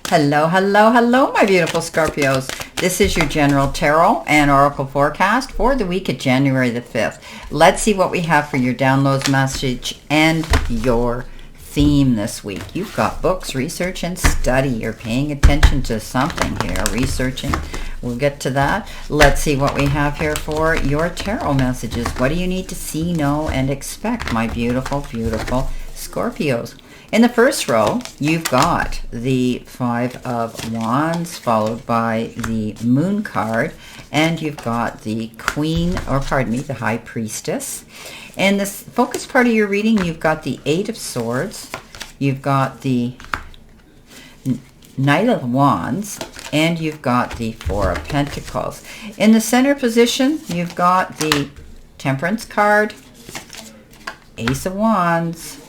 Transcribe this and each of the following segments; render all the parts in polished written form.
Hello, hello, hello, my beautiful Scorpios. This is your general tarot and oracle forecast for the week of January the 5th. Let's see what we have for your downloads message and your theme this week. You've got books, research, and study. You're paying attention to something here, researching. We'll get to that. Let's see what we have here for your tarot messages. What do you need to see, know, and expect, my beautiful, beautiful Scorpios? In the first row, you've got the Five of Wands, followed by the Moon card, and you've got the the High Priestess. In this focus part of your reading, you've got the Eight of Swords, you've got the Knight of Wands, and you've got the Four of Pentacles. In the center position, you've got the Temperance card, Ace of Wands,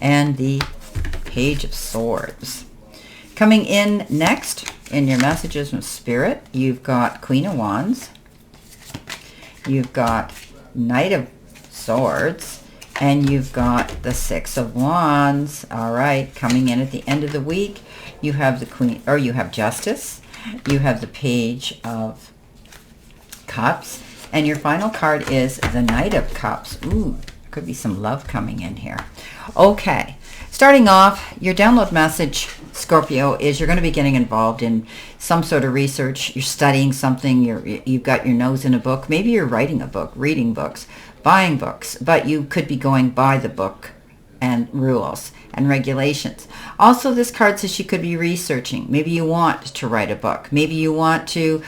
and the Page of Swords. Coming in next in your messages from Spirit, you've got Queen of Wands, you've got Knight of Swords, and you've got the Six of Wands. All right, coming in at the end of the week, you have the Queen, or you have Justice, you have the Page of Cups, and your final card is the Knight of Cups. Ooh, could be some love coming in here. Okay, starting off, your download message, Scorpio, is you're going to be getting involved in some sort of research. You're studying something. You've got your nose in a book. Maybe you're writing a book, reading books, buying books, but you could be going by the book and rules and regulations. Also, this card says you could be researching. Maybe you want to write a book. Maybe you want to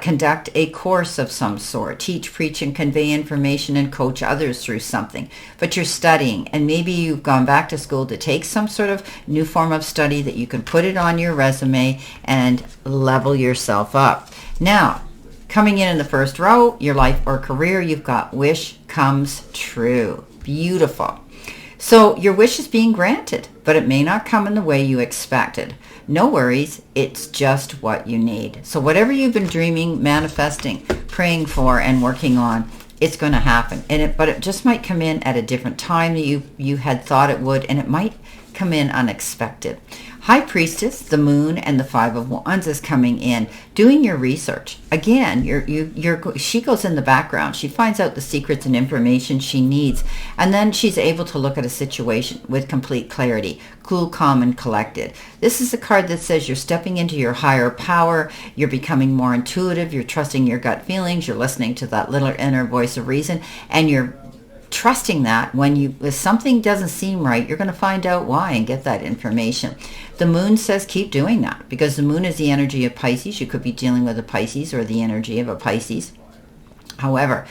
conduct a course of some sort, teach, preach, and convey information and coach others through something. But you're studying, and maybe you've gone back to school to take some sort of new form of study that you can put it on your resume and level yourself up. Now, coming in the first row, your life or career, you've got wish comes true. Beautiful. So your wish is being granted, but it may not come in the way you expected. No worries, it's just what you need. So whatever you've been dreaming, manifesting, praying for, and working on, it's going to happen. But it just might come in at a different time than you had thought it would, and it might come in unexpected. High Priestess, the Moon, and the Five of Wands is coming in, doing your research. Again, she goes in the background. She finds out the secrets and information she needs, and then she's able to look at a situation with complete clarity, cool, calm, and collected. This is a card that says you're stepping into your higher power, you're becoming more intuitive, you're trusting your gut feelings, you're listening to that little inner voice of reason, and you're trusting that if something doesn't seem right, you're going to find out why and get that information. The Moon says keep doing that, because the Moon is the energy of Pisces. You could be dealing with a Pisces or the energy of a Pisces. However,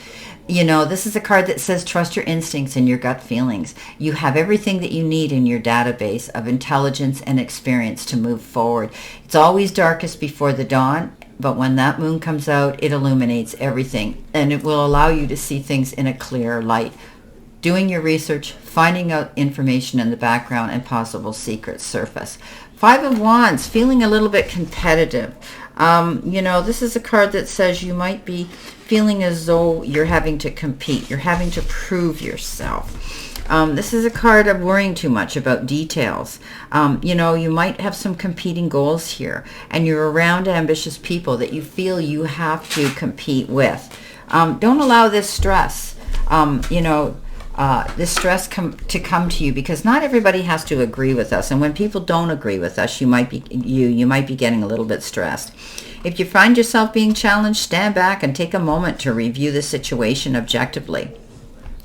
this is a card that says trust your instincts and your gut feelings. You have everything that you need in your database of intelligence and experience to move forward. It's always darkest before the dawn, but when that moon comes out, it illuminates everything, and it will allow you to see things in a clearer light. Doing your research, finding out information in the background, and possible secrets surface. Five of Wands, feeling a little bit competitive. This is a card that says you might be feeling as though you're having to compete. You're having to prove yourself. This is a card of worrying too much about details. You might have some competing goals here, and you're around ambitious people that you feel you have to compete with. Don't allow this stress. This stress to come to you, because not everybody has to agree with us, and when people don't agree with us, you might be getting a little bit stressed. If you find yourself being challenged, stand back and take a moment to review the situation objectively.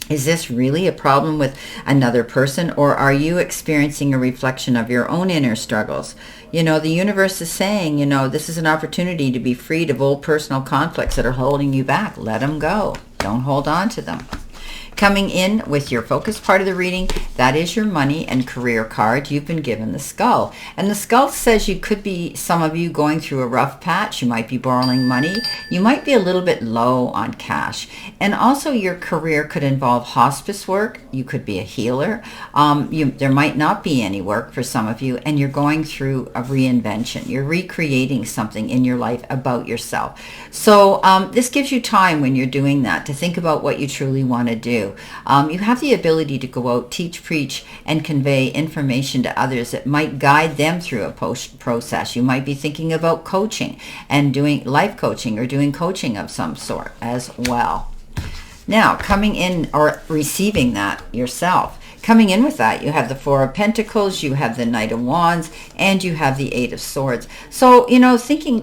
Is this really a problem with another person, or are you experiencing a reflection of your own inner struggles? The universe is saying, this is an opportunity to be freed of old personal conflicts that are holding you back. Let them go. Don't hold on to them. Coming in with your focus part of the reading, that is your money and career card. You've been given the skull. And the skull says you could be, some of you, going through a rough patch. You might be borrowing money. You might be a little bit low on cash. And also your career could involve hospice work. You could be a healer. There might not be any work for some of you, and you're going through a reinvention. You're recreating something in your life about yourself. So this gives you time when you're doing that to think about what you truly want to do. you. You have the ability to go out, teach, preach, and convey information to others that might guide them through a process. You might be thinking about coaching and doing life coaching or doing coaching of some sort as well. Now, coming in or receiving that yourself. Coming in with that, you have the Four of Pentacles, you have the Knight of Wands, and you have the Eight of Swords. So,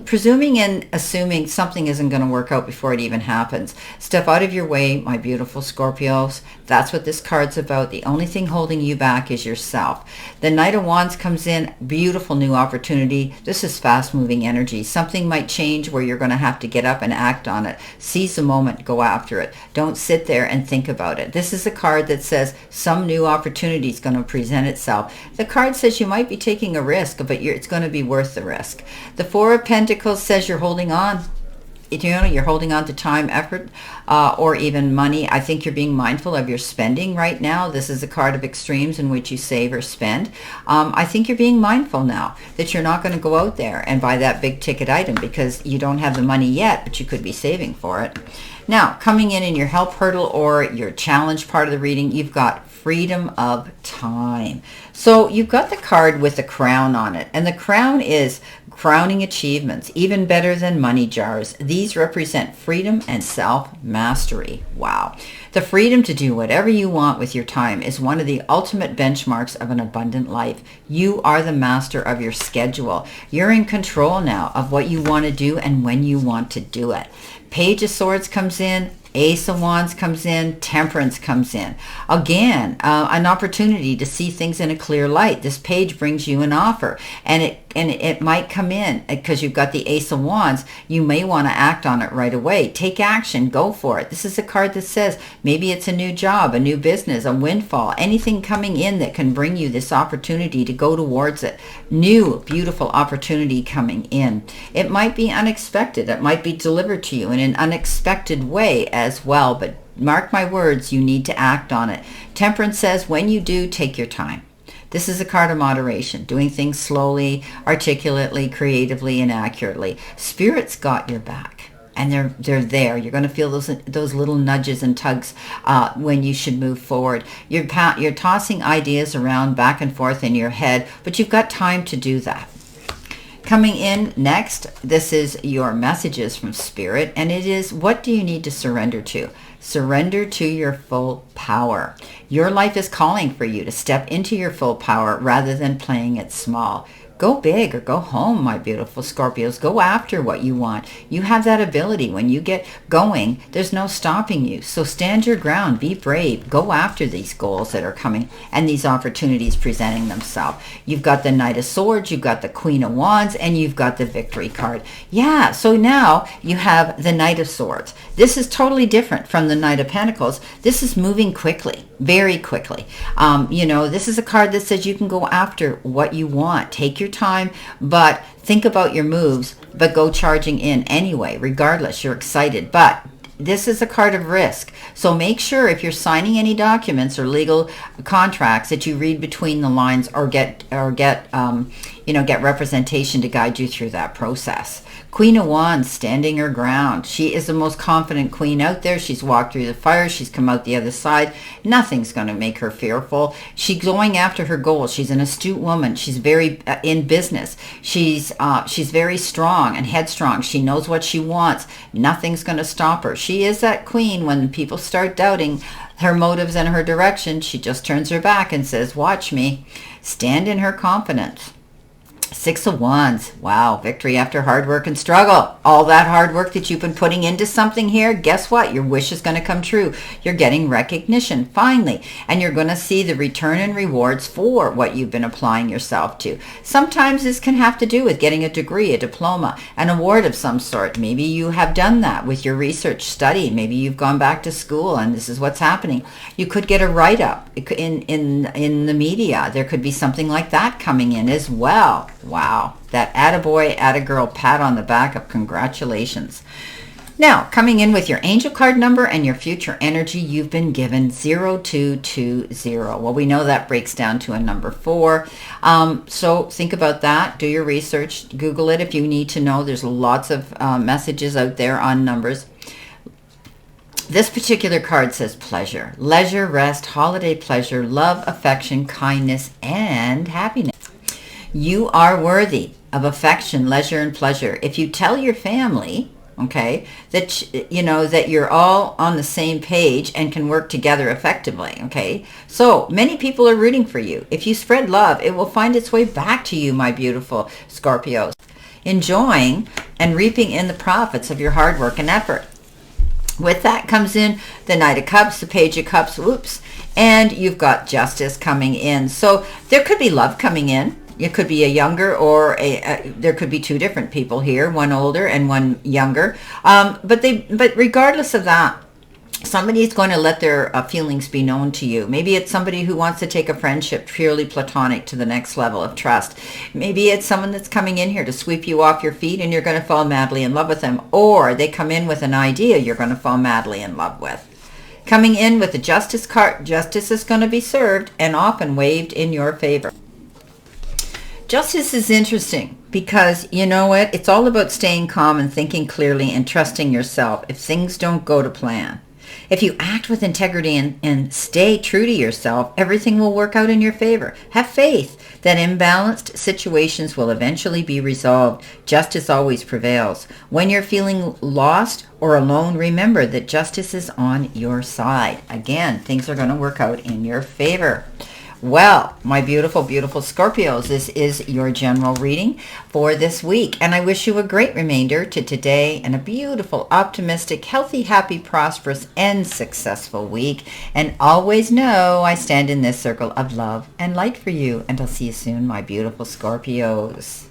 presuming and assuming something isn't going to work out before it even happens. Step out of your way, my beautiful Scorpios. That's what this card's about. The only thing holding you back is yourself. The Knight of Wands comes in, beautiful new opportunity. This is fast-moving energy. Something might change where you're going to have to get up and act on it. Seize the moment, go after it. Don't sit there and think about it. This is a card that says some new opportunity is going to present itself. The card says you might be taking a risk, but it's going to be worth the risk. The Four of Pentacles says you're holding on. You're holding on to time, effort, or even money. I think you're being mindful of your spending right now. This is a card of extremes in which you save or spend. I think you're being mindful now that you're not going to go out there and buy that big ticket item because you don't have the money yet, but you could be saving for it. Now, coming in your help hurdle or your challenge part of the reading, you've got freedom of time. So you've got the card with the crown on it, and the crown is crowning achievements, even better than money jars. These represent freedom and self-mastery. Wow. The freedom to do whatever you want with your time is one of the ultimate benchmarks of an abundant life. You are the master of your schedule. You're in control now of what you want to do and when you want to do it. Page of Swords comes in. Ace of Wands comes in, Temperance comes in. Again, an opportunity to see things in a clear light. This page brings you an offer, and it might come in because you've got the Ace of Wands. You may want to act on it right away. Take action, go for it. This is a card that says maybe it's a new job, a new business, a windfall, anything coming in that can bring you this opportunity to go towards it. New, beautiful opportunity coming in. It might be unexpected. It might be delivered to you in an unexpected way as well, but mark my words, you need to act on it. Temperance says when you do, take your time. This is a card of moderation, doing things slowly, articulately, creatively, and accurately. Spirit's got your back, and they're there. You're going to feel those little nudges and tugs when you should move forward. You're tossing ideas around back and forth in your head, but you've got time to do that. Coming in next, this is your messages from Spirit, and it is, what do you need to surrender to? Surrender to your full power. Your life is calling for you to step into your full power rather than playing it small. Go big or go home, my beautiful Scorpios. Go after what you want. You have that ability. When you get going, there's no stopping you. So stand your ground. Be brave. Go after these goals that are coming and these opportunities presenting themselves. You've got the Knight of Swords, you've got the Queen of Wands, and you've got the Victory card. Yeah, so now you have the Knight of Swords. This is totally different from the Knight of Pentacles. This is moving quickly, very quickly. This is a card that says you can go after what you want. Take your time, but think about your moves, but go charging in anyway. Regardless, you're excited, but this is a card of risk. So make sure if you're signing any documents or legal contracts that you read between the lines or get representation to guide you through that process. Queen of Wands, standing her ground. She is the most confident queen out there. She's walked through the fire. She's come out the other side. Nothing's going to make her fearful. She's going after her goals. She's an astute woman. She's very in business. She's very strong and headstrong. She knows what she wants. Nothing's going to stop her. She is that queen when people start doubting her motives and her direction. She just turns her back and says, watch me. Stand in her confidence. Six of Wands. Wow, victory after hard work and struggle. All that hard work that you've been putting into something here, guess what? Your wish is going to come true. You're getting recognition, finally. And you're going to see the return and rewards for what you've been applying yourself to. Sometimes this can have to do with getting a degree, a diploma, an award of some sort. Maybe you have done that with your research study. Maybe you've gone back to school and this is what's happening. You could get a write-up in the media. There could be something like that coming in as well. Wow, that attaboy, attagirl pat on the back of congratulations. Now, coming in with your angel card number and your future energy, you've been given 0220. Well, we know that breaks down to a number 4. So think about that. Do your research. Google it if you need to know. There's lots of messages out there on numbers. This particular card says pleasure, leisure, rest, holiday pleasure, love, affection, kindness, and happiness. You are worthy of affection, leisure, and pleasure. If you tell your family, okay, that that you're all on the same page and can work together effectively, okay? So many people are rooting for you. If you spread love, it will find its way back to you, my beautiful Scorpios, enjoying and reaping in the profits of your hard work and effort. With that comes in the Knight of Cups, the Page of Cups, whoops, and you've got Justice coming in. So there could be love coming in. It could be a younger or there could be two different people here, one older and one younger. But regardless of that, somebody's going to let their feelings be known to you. Maybe it's somebody who wants to take a friendship purely platonic to the next level of trust. Maybe it's someone that's coming in here to sweep you off your feet and you're going to fall madly in love with them. Or they come in with an idea you're going to fall madly in love with. Coming in with the Justice card, justice is going to be served and often waived in your favor. Justice is interesting because, you know what? It's all about staying calm and thinking clearly and trusting yourself if things don't go to plan. If you act with integrity and stay true to yourself, everything will work out in your favor. Have faith that imbalanced situations will eventually be resolved. Justice always prevails. When you're feeling lost or alone, remember that justice is on your side. Again, things are going to work out in your favor. Well, my beautiful, beautiful Scorpios, this is your general reading for this week. And I wish you a great remainder to today and a beautiful, optimistic, healthy, happy, prosperous, and successful week. And always know I stand in this circle of love and light for you. And I'll see you soon, my beautiful Scorpios.